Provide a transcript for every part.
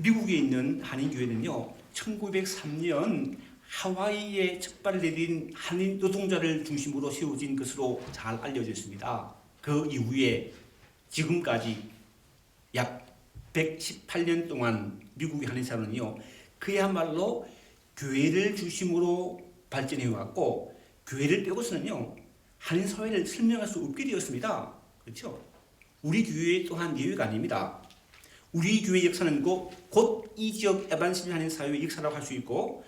미국에 있는 한인교회는요, 1903년 하와이에 첫발을 내린 한인 노동자를 중심으로 세워진 것으로 잘 알려져 있습니다. 그 이후에 지금까지 약 118년 동안 미국의 한인사회는요, 그야말로 교회를 중심으로 발전해 왔고, 교회를 빼고서는요, 한인사회를 설명할 수 없게 되었습니다. 그렇죠? 우리 교회 또한 예외가 아닙니다. 우리 교회 역사는 곧 이 지역 에반스일 한인사회의 역사라고 할 수 있고,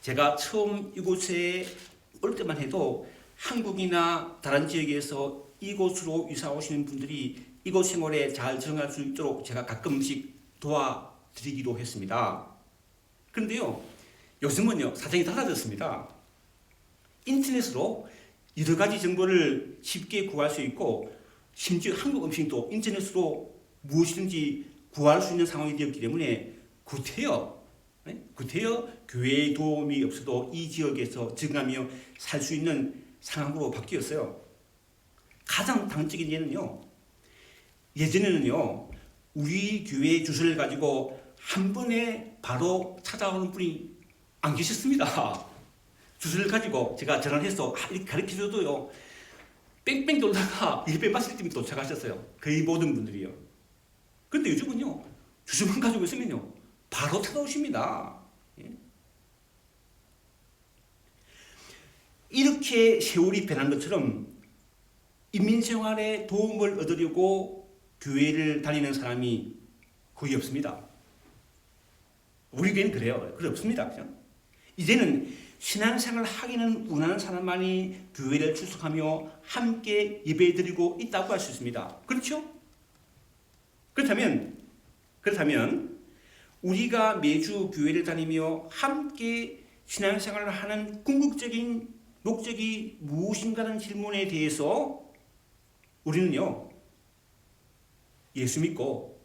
제가 처음 이곳에 올 때만 해도 한국이나 다른 지역에서 이곳으로 이사 오시는 분들이 이곳 생활에 잘 적응할 수 있도록 제가 가끔씩 도와드리기도 했습니다. 그런데요, 요즘은요, 사정이 달라졌습니다. 인터넷으로 여러 가지 정보를 쉽게 구할 수 있고, 심지어 한국 음식도 인터넷으로 무엇이든지 구할 수 있는 상황이 되었기 때문에 구태여 교회의 도움이 없어도 이 지역에서 적응하며 살 수 있는 상황으로 바뀌었어요. 가장 당적인 예는요, 예전에는요, 우리 교회 주소를 가지고 한 번에 바로 찾아오는 분이 안 계셨습니다. 주소를 가지고 제가 전화해서 이렇게 가르쳐줘도요, 뺑뺑 돌다가 일배 마실 때면 도착하셨어요. 거의 모든 분들이요. 그런데 요즘은요, 주소만 가지고 있으면요, 바로 찾아오십니다. 예? 이렇게 세월이 변한 것처럼 인민생활에 도움을 얻으려고 교회를 다니는 사람이 거의 없습니다. 우리 교회는 그래요. 그래 없습니다. 그죠? 이제는 신앙생활을 하기는 원하는 사람만이 교회를 출석하며 함께 예배드리고 있다고 할 수 있습니다. 그렇죠? 그렇다면 우리가 매주 교회를 다니며 함께 신앙생활을 하는 궁극적인 목적이 무엇인가라는 질문에 대해서 우리는요, 예수 믿고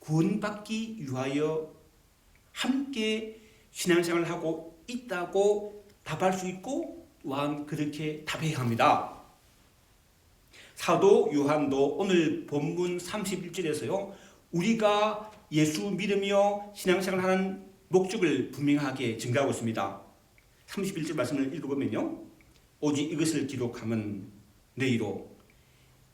구원받기 위하여 함께 신앙생활을 하고 있다고 답할 수 있고, 또한 그렇게 답해야 합니다. 사도 요한도 오늘 본문 31절에서요, 우리가 예수 믿으며 신앙생활을 하는 목적을 분명하게 증가하고 있습니다. 31절 말씀을 읽어보면요, 오직 이것을 기록하면 너희로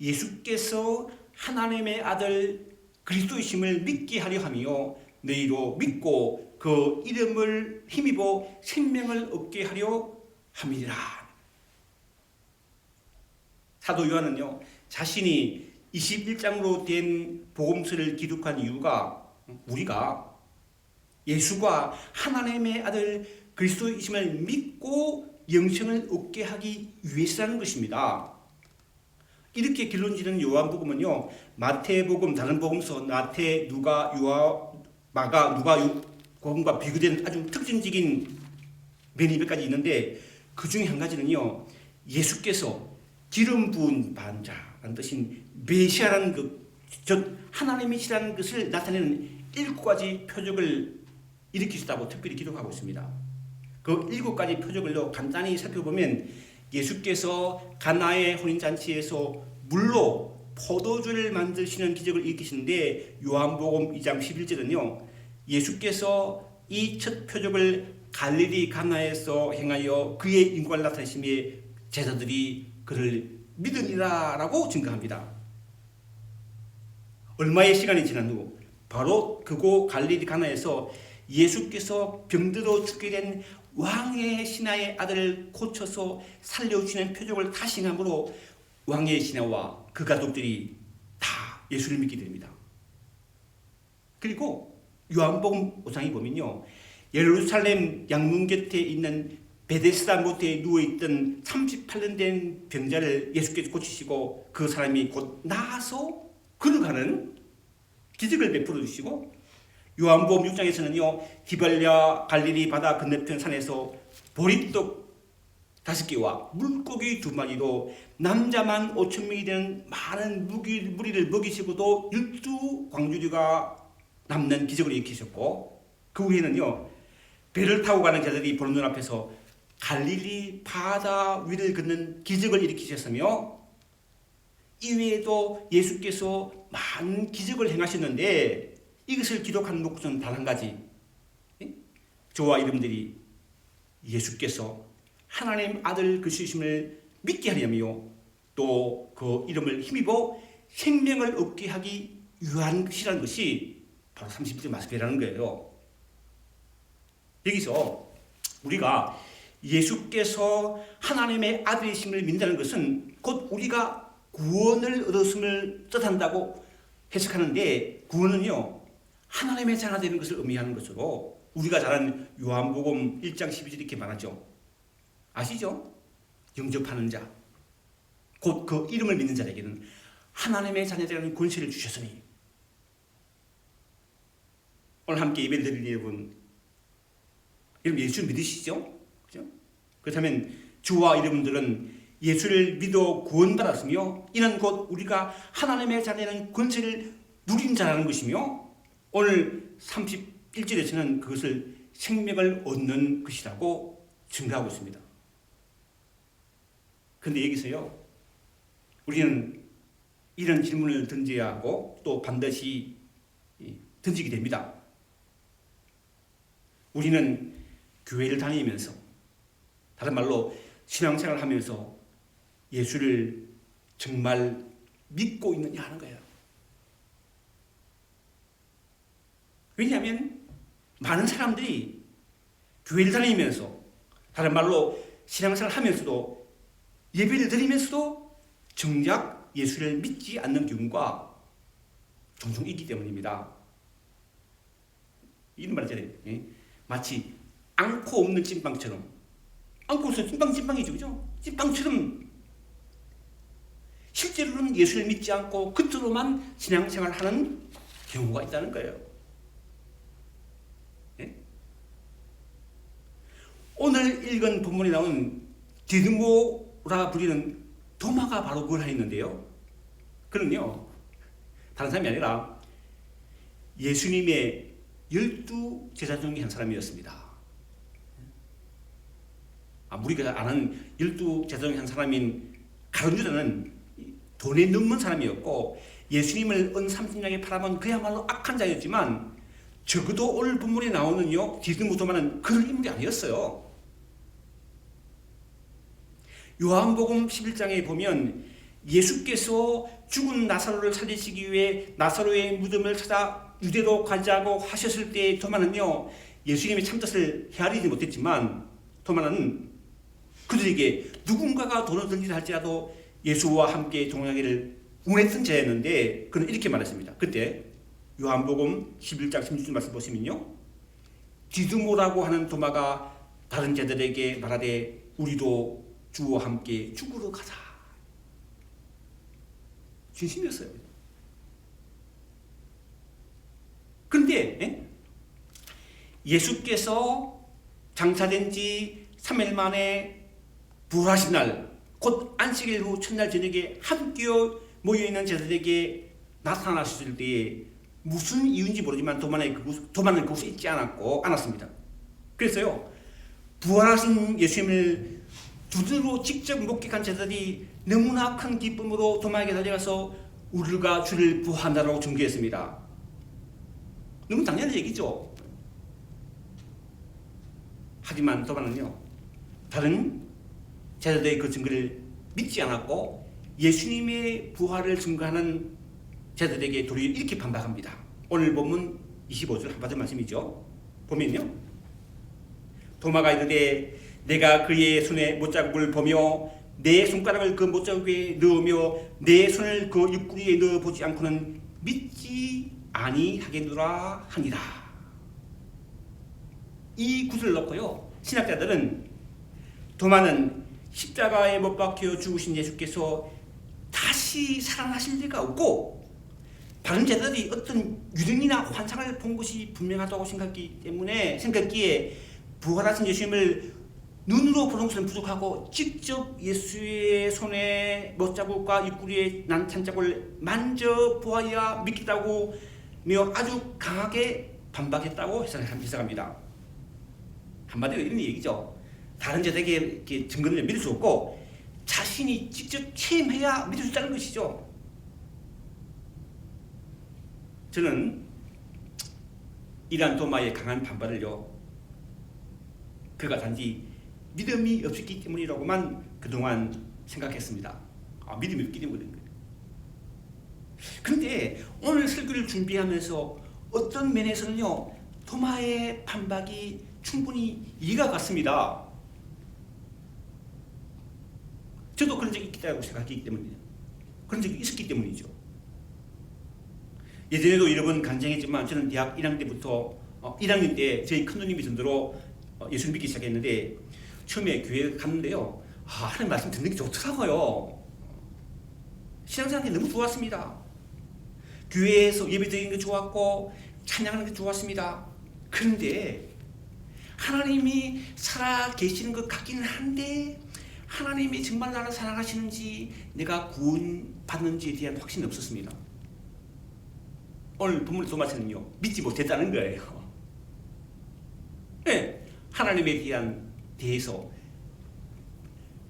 예수께서 하나님의 아들 그리스도이심을 믿게 하려 하며 너희로 믿고 그 이름을 힘입어 생명을 얻게 하려 함이니라. 사도 요한은요, 자신이 21장으로 된 복음서를 기록한 이유가 우리가 예수가 하나님의 아들 그리스도이심을 믿고 영생을 얻게 하기 위해서라는 것입니다. 이렇게 결론지는 요한복음은요, 마태복음, 다른 복음서, 마태, 누가, 마가, 누가복음과 비교된 아주 특징적인 면이 몇 가지 있는데, 그 중에 한 가지는요, 예수께서 기름 부은 반자라는 뜻인 메시아라는 것, 즉 하나님이시라는 것을 나타내는 7가지 표적을 일으키셨다고 특별히 기록하고 있습니다. 그 7가지 표적을요, 간단히 살펴보면 예수께서 가나의 혼인잔치에서 물로 포도주를 만드시는 기적을 일으키시는데, 요한복음 2장 11절은요, 예수께서 이 첫 표적을 갈릴리 가나에서 행하여 그의 인과를 나타내심에 제자들이 그를 믿으니라 라고 증거합니다. 얼마의 시간이 지난 후 바로 그곳 갈릴리 가나에서 예수께서 병들어 죽게 된 왕의 신하의 아들을 고쳐서 살려주시는 표적을 다시 행함으로 왕의 신하와 그 가족들이 다 예수를 믿게 됩니다. 그리고 요한복음 5장에 보면요, 예루살렘 양문 곁에 있는 베데스다 모태에 누워있던 38년 된 병자를 예수께서 고치시고 그 사람이 곧 나아서 걸어가는 기적을 베풀어 주시고, 요한복음 6장에서는요, 디발랴 갈릴리 바다 건너편 산에서 보리떡 5개와 물고기 2마리로 남자만 5,000명이 되는 많은 무리를 먹이시고도 12광주리가 남는 기적을 일으키셨고, 그 후에는요, 배를 타고 가는 자들이 보는 눈앞에서 갈릴리 바다 위를 걷는 기적을 일으키셨으며, 이외에도 예수께서 많은 기적을 행하셨는데, 이것을 기록한 목적은 단 한 가지. 저와 여러분들이 예수께서 하나님 아들 그리스도심을 믿게 하려며 또 그 이름을 힘입어 생명을 얻게 하기 위한 것이라는 것이 바로 30절 말씀이라는 거예요. 여기서 우리가 예수께서 하나님의 아들이심을 믿는다는 것은 곧 우리가 구원을 얻었음을 뜻한다고 해석하는데, 구원은요 하나님의 자녀가 되는 것을 의미하는 것으로 우리가 잘 아는 요한복음 1장 12절 이렇게 말하죠. 아시죠? 영접하는 자, 곧 그 이름을 믿는 자에게는 하나님의 자녀되라는 권세를 주셨으니. 오늘 함께 예배를 드리는 여러분 예수 믿으시죠? 그죠? 그렇다면 저와 여러분들은 예수를 믿어 구원받았으며 이는 곧 우리가 하나님의 자녀라는 권세를 누린 자라는 것이며, 오늘 31절에서는 그것을 생명을 얻는 것이라고 증가하고 있습니다. 그런데 여기서요 우리는 이런 질문을 던져야 하고 또 반드시 던지게 됩니다. 우리는 교회를 다니면서, 다른 말로 신앙생활을 하면서 예수를 정말 믿고 있느냐 하는 거예요. 왜냐하면 많은 사람들이 교회를 다니면서, 다른 말로 신앙생활을 하면서도 예배를 드리면서도 정작 예수를 믿지 않는 경우가 종종 있기 때문입니다. 이런 말이잖아요. 마치 앙코 없는 찐빵처럼, 앙코 없으면 찐빵이죠, 그죠? 찐빵처럼 실제로는 예수를 믿지 않고 겉으로만 신앙생활을 하는 경우가 있다는 거예요. 오늘 읽은 본문에 나온 디드모라 불리는 도마가 바로 그걸 했는데요. 그는요 다른 사람이 아니라 예수님의 12제자 중에 한 사람이었습니다. 우리가 아는 12제자 중에 한 사람인 가룟 유다는 돈에 넘는 사람이었고, 예수님을 은 30냥에 팔아먹은 그야말로 악한 자였지만, 적어도 오늘 본문에 나오는요 디드모 도마는 그런 인물이 아니었어요. 요한복음 11장에 보면 예수께서 죽은 나사로를 살리시기 위해 나사로의 무덤을 찾아 유대로 가자고 하셨을 때 도마는요 예수님의 참뜻을 헤아리지 못했지만, 도마는 그들에게 누군가가 돈을 던지라 할지라도 예수와 함께 동행하기를 원했던 자였는데, 그는 이렇게 말했습니다. 그때 요한복음 11장 16절 말씀 보시면요, 디드모라고 하는 도마가 다른 자들에게 말하되 우리도 주와 함께 죽으러 가자. 진심이었어요. 그런데 예수께서 장사된 지 3일 만에 부활하신 날, 곧 안식일 후 첫날 저녁에 함께 모여있는 제자들에게 나타나셨을 때에 무슨 이유인지 모르지만 도마는 그곳에 있지 않았습니다. 그래서요 부활하신 예수님을 두드로 직접 목격한 제자들이 너무나 큰 기쁨으로 도마에게 달려가서 우리가 주를 부활한다라고 증거했습니다. 너무 당연한 얘기죠. 하지만 도마는요 다른 제자들의 그 증거를 믿지 않았고 예수님의 부활을 증거하는 제자들에게 도리어 이렇게 반박합니다. 오늘 본문 25절 한바탕 말씀이죠. 보면요, 도마가 이르되 내가 그의 손에 못자국을 보며 내 손가락을 그 못자국에 넣으며 내 손을 그 옆구리에 넣어보지 않고는 믿지 아니하겠노라 하니라. 이 구절을 놓고요 신학자들은 도마는 십자가에 못 박혀 죽으신 예수께서 다시 살아나실 리가 없고 다른 제자들이 어떤 유령이나 환상을 본 것이 분명하다고 생각기에 부활하신 예수님을 눈으로 보는 것은 부족하고 직접 예수의 손에 못자국과 입구리에 난 찬자국을 만져보아야 믿겠다고 아주 강하게 반박했다고 해석합니다. 한마디로 이런 얘기죠. 다른 제자에게 증거를 믿을 수 없고 자신이 직접 체험해야 믿을 수 있다는 것이죠. 저는 이러한 도마의 강한 반발을요, 그가 단지 믿음이 없었기 때문이라고만 그동안 생각했습니다. 믿음이 없기 때문인 거예요. 그런데 오늘 설교를 준비하면서 어떤 면에서는요, 도마의 반박이 충분히 이해가 갔습니다. 저도 그런 적이 있다고 생각하기 때문이에요. 그런 적이 있었기 때문이죠. 예전에도 여러 번 간증했지만 저는 대학 1학년 때부터 1학년 때 저희 큰누님이 전도로 예수 믿기 시작했는데, 처음에 교회 갔는데요, 하나님 말씀 듣는 게 좋더라고요. 신앙생활이 너무 좋았습니다. 교회에서 예배 드리는 게 좋았고 찬양하는 게 좋았습니다. 그런데 하나님이 살아 계시는 것 같기는 한데, 하나님이 정말 나를 사랑하시는지 내가 구원받는지에 대한 확신이 없었습니다. 오늘 본문 도마처럼요, 믿지 못했다는 거예요. 네, 하나님에 대해서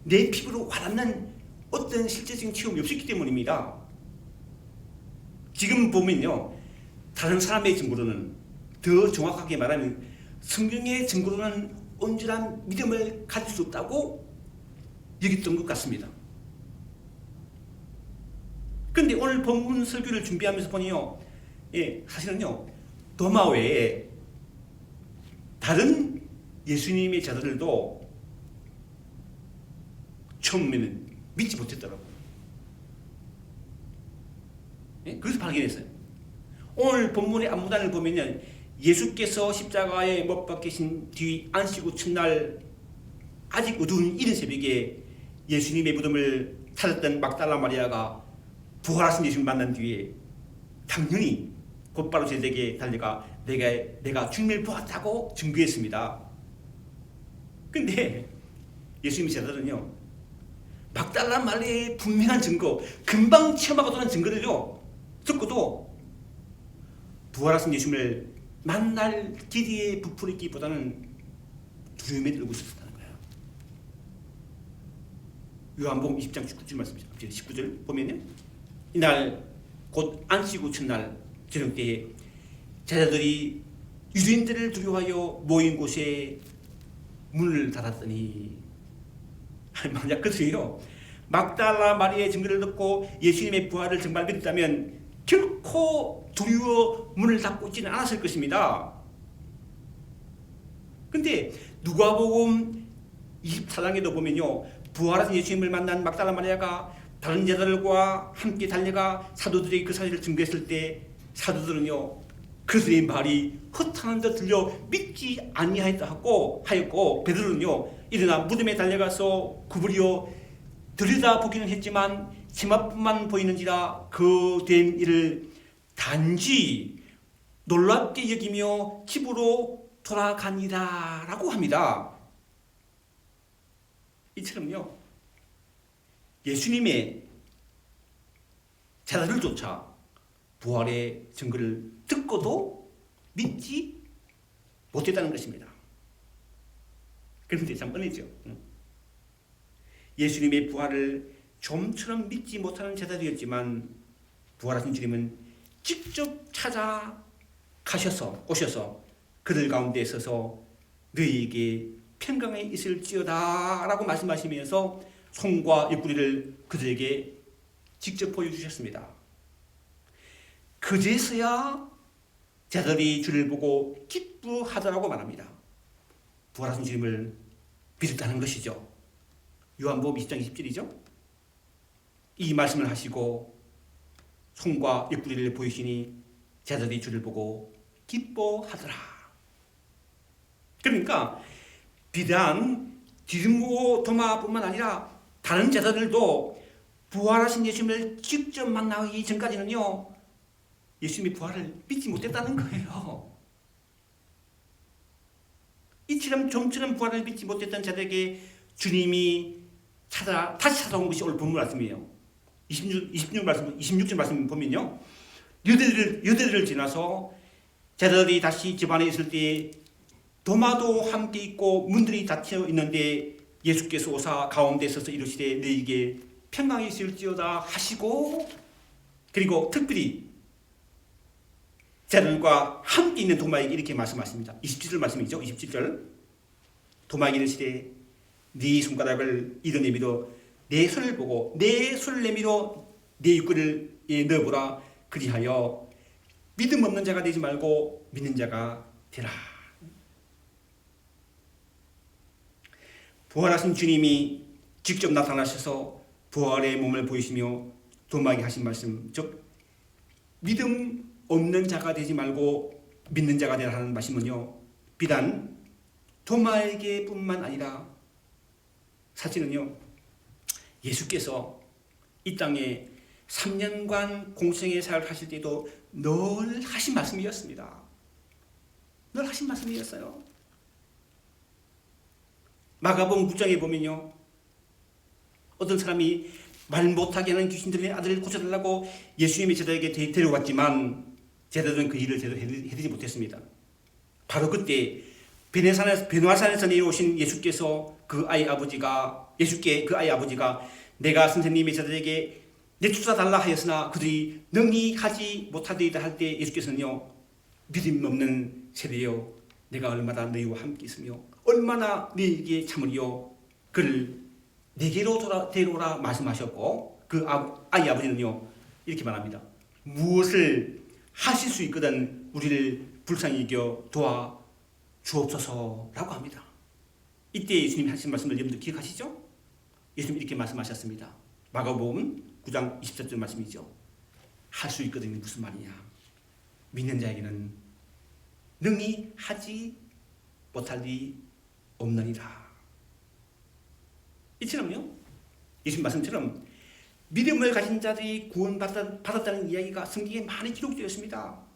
내 피부로 와닿는 어떤 실제적인 체험이 없었기 때문입니다. 지금 보면요, 다른 사람의 증거로는, 더 정확하게 말하면 성경의 증거로는 온전한 믿음을 가질 수 없다고 여겼던 것 같습니다. 그런데 오늘 본문 설교를 준비하면서 보니요, 사실은요, 도마 외에 다른 예수님의 자들도 처음에는 믿지 못했더라고요. 그래서 발견했어요. 오늘 본문의 앞무단을 보면 예수께서 십자가에 못 박히신 뒤 안식 후 첫날 아직 어두운 이른 새벽에 예수님의 무덤을 찾았던 막달라 마리아가 부활하신 예수님을 만난 뒤에 당연히 곧바로 제자에게 달려가 내가 주님을 보았다고 증거했습니다. 근데 예수님의 제자들은요, 막달라 마리아의 분명한 증거, 금방 체험하고 도는 증거를요 듣고도 부활하신 예수님을 만날 기대에 부풀리기보다는 두려움에 들고 있었다는 거예요. 요한복음 20장 19절 말씀이죠. 19절 보면요, 이날 곧 안식 후 첫날 저녁 때에 제자들이 유대인들을 두려워하여 모인 곳에 문을 닫았더니, 만약 그들이요 막달라 마리아의 증거를 듣고 예수님의 부활을 정말 믿었다면 결코 두려워 문을 닫고 있지는 않았을 것입니다. 근데 누가복음 24장에도 보면요, 부활하신 예수님을 만난 막달라 마리아가 다른 제자들과 함께 달려가 사도들에게 그 사실을 증거했을 때 사도들은요, 그들의 말이 헛하는 듯 들려 믿지 아니하였다 하였고, 베드로는요 일어나 무덤에 달려가서 구부려 들여다보기는 했지만 치맛뿐만 보이는지라 그 된 일을 단지 놀랍게 여기며 집으로 돌아가니라 라고 합니다. 이처럼요, 예수님의 제자들조차 부활의 증거를 듣고도 믿지 못했다는 것입니다. 그런데 참 은혜죠. 예수님의 부활을 좀처럼 믿지 못하는 제자들이었지만 부활하신 주님은 직접 오셔서 그들 가운데 서서 너희에게 평강에 있을지어다 라고 말씀하시면서 손과 옆구리를 그들에게 직접 보여주셨습니다. 그제서야 제자들이 주를 보고 기뻐하더라고 말합니다. 부활하신 주님을 믿었다는 것이죠. 요한복음 20장 20절이죠. 이 말씀을 하시고 손과 옆구리를 보이시니 제자들이 주를 보고 기뻐하더라. 그러니까 비단 디드모 도마뿐만 아니라 다른 제자들도 부활하신 예수님을 직접 만나기 전까지는요, 예수님의 부활을 믿지 못했다는 거예요. 이처럼 좀처럼 부활을 믿지 못했던 자들에게 주님이 다시 찾아온 것이 오늘 본문 말씀이에요. 26절 말씀 보면요, 유대들을 지나서 제자들이 다시 집안에 있을 때 도마도 함께 있고 문들이 닫혀 있는데 예수께서 오사 가운데 서서 이르시되 너희에게 평강이 있을지어다 하시고, 그리고 특별히 제자들과 함께 있는 도마에게 이렇게 말씀하십니다. 27절 말씀이죠. 27절. 도마에게 이르시되 네 손가락을 이르 내밀어 내 손을 보고 내 손을 내밀어 내 육구를 넣어보라. 그리하여 믿음 없는 자가 되지 말고 믿는 자가 되라. 부활하신 주님이 직접 나타나셔서 부활의 몸을 보이시며 도마에게 하신 말씀, 즉 믿음 없는 자가 되지 말고 믿는 자가 되라 하는 말씀은요, 비단 도마에게 뿐만 아니라 사실은요, 예수께서 이 땅에 3년간 공생의 사역을 하실 때도 늘 하신 말씀이었습니다. 늘 하신 말씀이었어요. 마가복음 9장에 보면요, 어떤 사람이 말 못하게 하는 귀신들의 아들을 고쳐달라고 예수님의 제자에게 데려왔지만 제자들은 그 일을 제대로 해드리지 못했습니다. 바로 그때 베느아산에서 내려오신 예수께서 그 아이 아버지가 내가 선생님의 제자들에게 내쫓아달라 하였으나 그들이 능히 하지 못하리이다 할 때 예수께서는요, 믿음 없는 세대여, 내가 얼마나 너희와 함께 있으며 얼마나 너희에게 참으리요, 그를 내게로 데려오라 말씀하셨고, 그 아이 아버지는요 이렇게 말합니다. 무엇을 하실 수 있거든 우리를 불쌍히 여겨 도와 주옵소서라고 합니다. 이때 예수님이 하신 말씀을 여러분들 기억하시죠? 예수님이 이렇게 말씀하셨습니다. 마가복음 9장 24절 말씀이죠. 할 수 있거든요. 무슨 말이냐? 믿는 자에게는 능히 하지 못할 일이 없느니라. 이처럼요, 예수님 말씀처럼 믿음을 가진 자들이 구원받았다는 이야기가 성경에 많이 기록되어 있습니다.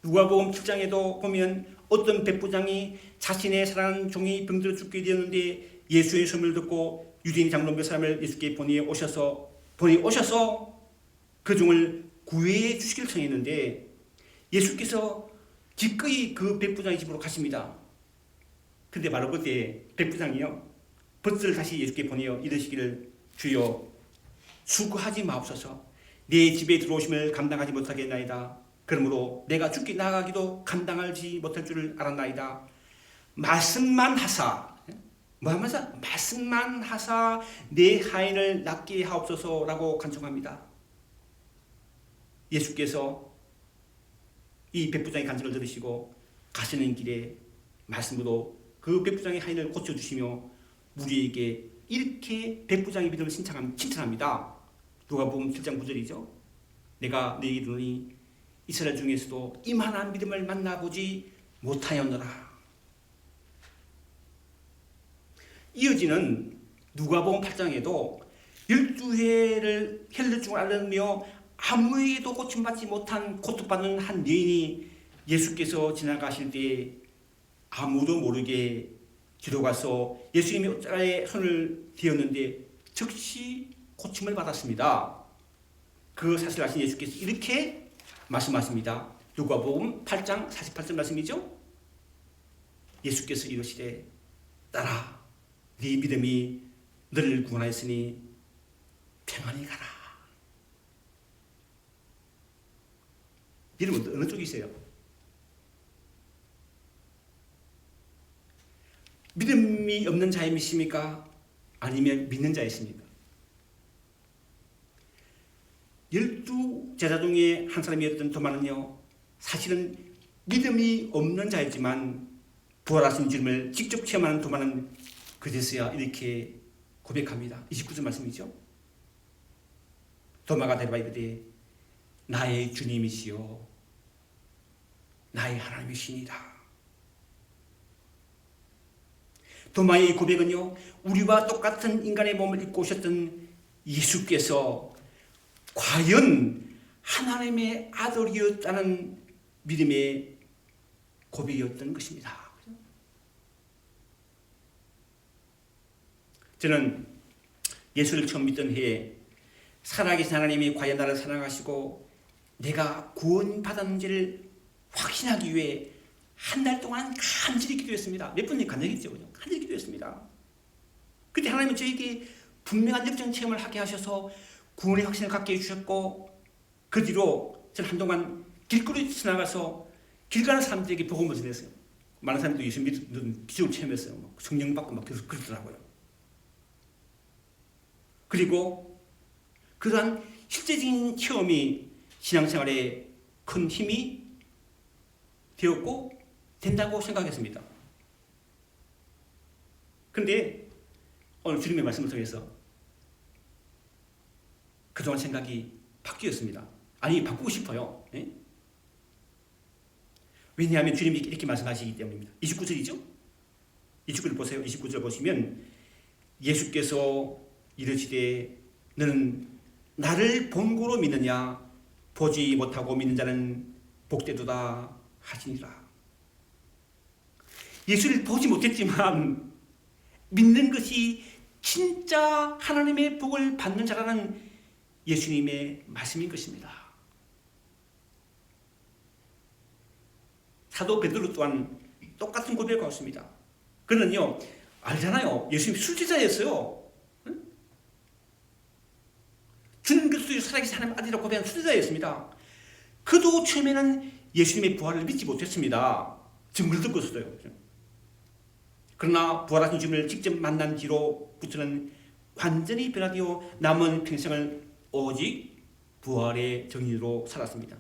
누가복음 7장에도 보면 어떤 백부장이 자신의 사랑하는 종이 병들어 죽게 되었는데 예수의 소문을 듣고 유대인 장로 몇 사람을 예수께 보내 오셔서 그 종을 구해해 주시길 청했는데 예수께서 기꺼이 그 백부장의 집으로 가십니다. 근데 바로 그때 백부장이요, 벗을 다시 예수께 보내어 이르시기를, 주여 수고하지 마옵소서. 내 집에 들어오심을 감당하지 못하겠나이다. 그러므로 내가 죽게 나가기도 감당하지 못할 줄을 알았나이다. 말씀만 하사, 말씀만 하사 내 하인을 낫게 하옵소서라고 간청합니다. 예수께서 이 백부장의 간청을 들으시고 가시는 길에 말씀으로 그 백부장의 하인을 고쳐주시며 우리에게 이렇게 백부장의 믿음을 칭찬합니다. 누가복음 7장 9절이죠. 내가 너희에게 이르노니 이스라엘 중에서도 이만한 믿음을 만나보지 못하였노라. 이어지는 누가복음 8장에도 12회를 혈루증을 앓으며 아무에게도 고침받지 못한 고통받는 한 여인이 예수께서 지나가실 때 아무도 모르게 기도가서 예수님의 옷자락에 손을 대었는데 즉시 고침을 받았습니다. 그 사실을 아신 예수께서 이렇게 말씀하십니다. 누가복음 8장 48절 말씀이죠. 예수께서 이르시되 딸아, 네 믿음이 너를 구원하였으니 평안히 가라. 여러분 어느 쪽이세요? 믿음이 없는 자이십니까? 아니면 믿는 자이십니까? 12제자 중에 한 사람이었던 도마는요, 사실은 믿음이 없는 자였지만 부활하신 주님을 직접 체험하는 도마는 그제서야 이렇게 고백합니다. 29절 말씀이죠. 도마가 대답하여 이르되 나의 주님이시요 나의 하나님이시니라. 도마의 고백은요, 우리와 똑같은 인간의 몸을 입고 오셨던 예수께서 과연 하나님의 아들이었다는 믿음의 고백이었던 것입니다. 저는 예수를 처음 믿던 해에 살아계신 하나님이 과연 나를 사랑하시고 내가 구원받았는지를 확신하기 위해 한 달 동안 간절히 기도했습니다. 몇 번이 간절했죠. 간절히 기도했습니다. 그때 하나님은 저에게 분명한 역정 체험을 하게 하셔서 구원의 확신을 갖게 해주셨고 그 뒤로 저는 한동안 길거리 지나가서 길 가는 사람들에게 복음을 전했어요. 많은 사람들이 예수 믿는 기적을 체험했어요. 성령 받고 막 계속 그러더라고요. 그리고 그러한 실제적인 체험이 신앙생활에 큰 힘이 되었고 된다고 생각했습니다. 그런데 오늘 주님의 말씀을 통해서 그동안 생각이 바뀌었습니다. 아니, 바꾸고 싶어요. 네? 왜냐하면 주님이 이렇게 말씀하시기 때문입니다. 29절이죠? 29절 보세요. 29절 보시면 예수께서 이르시되 너는 나를 본고로 믿느냐 보지 못하고 믿는 자는 복되도다 하시니라. 예수를 보지 못했지만 믿는 것이 진짜 하나님의 복을 받는 자라는 예수님의 말씀인 것입니다. 사도 베드로 또한 똑같은 고백을 하였습니다. 그는요, 알잖아요. 예수님이 술제자였어요. 응? 주는 그리스도의 살아계신 하나님의 아들이라고 고백한 술제자였습니다. 그도 처음에는 예수님의 부활을 믿지 못했습니다. 증거를 듣고서도요. 그러나 부활하신 주님을 직접 만난 뒤로부터는 완전히 변화되어 남은 평생을 오직 부활의 정인으로 살았습니다.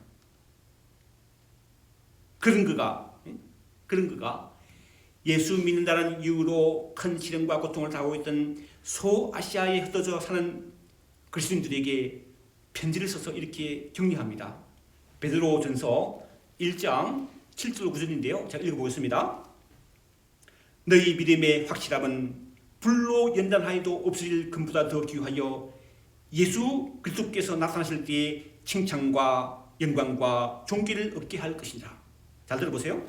그런 그가 예수 믿는다는 이유로 큰 시련과 고통을 당하고 있던 소아시아에 흩어져 사는 그리스도인들에게 편지를 써서 이렇게 격려합니다. 베드로전서 1장 7절 9절인데요. 제가 읽어보겠습니다. 너희 믿음의 확실함은 불로 연단하여도 없어질 금보다 더 귀하여 예수 그리스도께서 나타나실 때에 칭찬과 영광과 존귀를 얻게 할 것이다. 잘 들어보세요.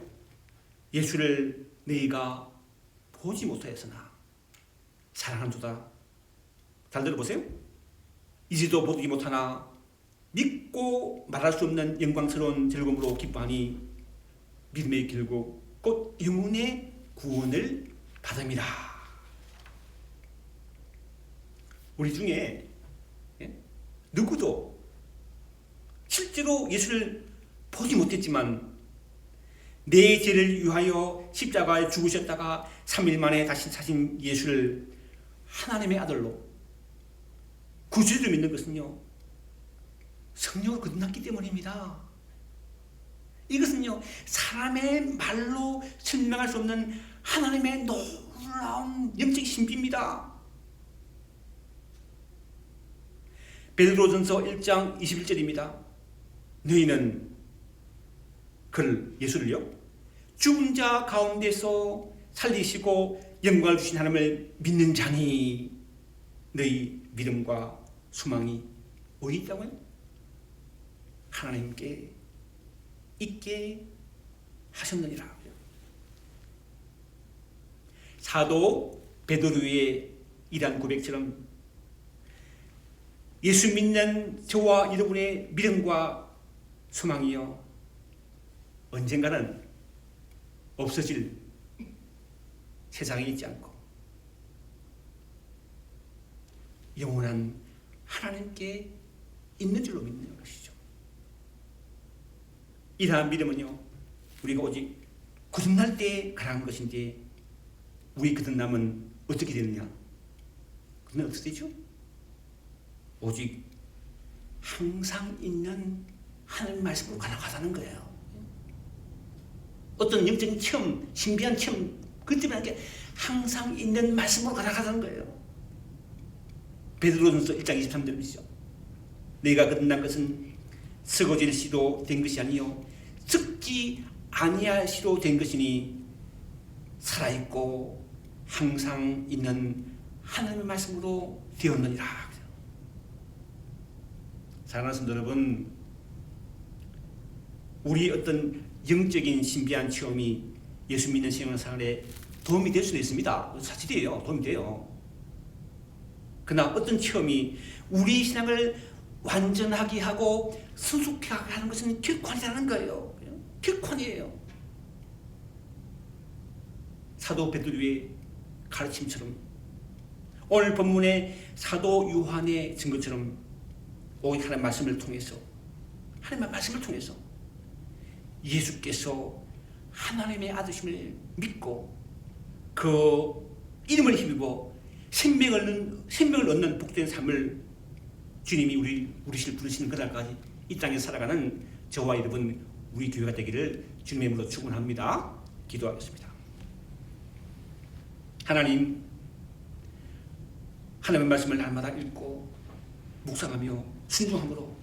예수를 너희가 보지 못하였으나 사랑한도다. 잘 들어보세요. 이제도 보지 못하나 믿고 말할 수 없는 영광스러운 즐거움으로 기뻐하니 믿음의 결국 곧 영혼의 구원을 받음이라. 우리 중에 누구도 실제로 예수를 보지 못했지만 내 죄를 위하여 십자가에 죽으셨다가 3일 만에 다시 사신 예수를 하나님의 아들로 구주로 믿는 것은요, 성령으로 거듭났기 때문입니다. 이것은요, 사람의 말로 설명할 수 없는 하나님의 놀라운 영적 신비입니다. 베드로전서 1장 21절입니다. 너희는 그를, 예수를요, 죽은 자 가운데서 살리시고 영광을 주신 하나님을 믿는 자니 너희 믿음과 소망이 어디 있다고요? 하나님께 있게 하셨느니라. 사도 베드로의 이러한 고백처럼 예수 믿는 저와 여러분의 믿음과 소망이요, 언젠가는 없어질 세상에 있지 않고 영원한 하나님께 있는 줄로 믿는 것이죠. 이러한 믿음은요, 우리가 오직 거듭날 때 가능한 것인데, 우리 거듭남은 어떻게 되느냐? 그건 어떻게 되죠? 오직 항상 있는 하나님 말씀으로 가능하다는 거예요. 어떤 영적인 체험, 신비한 체험, 그 때문에 이렇게 항상 있는 말씀으로 가능하다는 거예요. 베드로전서 1장 23절이죠. 너희가 거듭난 것은 썩어질 시로 된 것이 아니요 썩지 아니할 시로 된 것이니 살아있고 항상 있는 하나님의 말씀으로 되었느니라. 사랑하는 성도 여러분, 우리 어떤 영적인 신비한 체험이 예수 믿는 신앙생활에 도움이 될 수도 있습니다. 사실이에요. 도움이 돼요. 그러나 어떤 체험이 우리 신앙을 완전하게 하고 성숙하게 하는 것은 결코 아니라는 거예요. 결코 아니에요. 사도 베드로의 가르침처럼, 오늘 본문의 사도 요한의 증거처럼 오직 하나님의 말씀을 통해서, 하나님의 말씀을 통해서 예수께서 하나님의 아들심을 믿고 그 이름을 힘입어 생명을 얻는 복된 삶을 주님이 우리를 부르시는 그날까지 이 땅에 살아가는 저와 여러분 우리 교회가 되기를 주님의 이름으로 축원합니다. 기도하겠습니다. 하나님, 하나님의 말씀을 날마다 읽고 묵상하며 순종함으로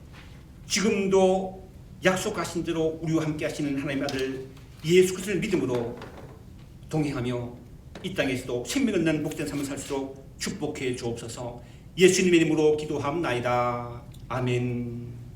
지금도 약속하신 대로 우리와 함께 하시는 하나님의 아들 예수 그리스도를 믿음으로 동행하며 이 땅에서도 생명 얻는 복된 삶을 살수록 축복해 주옵소서. 예수님의 이름으로 기도합나이다. 아멘.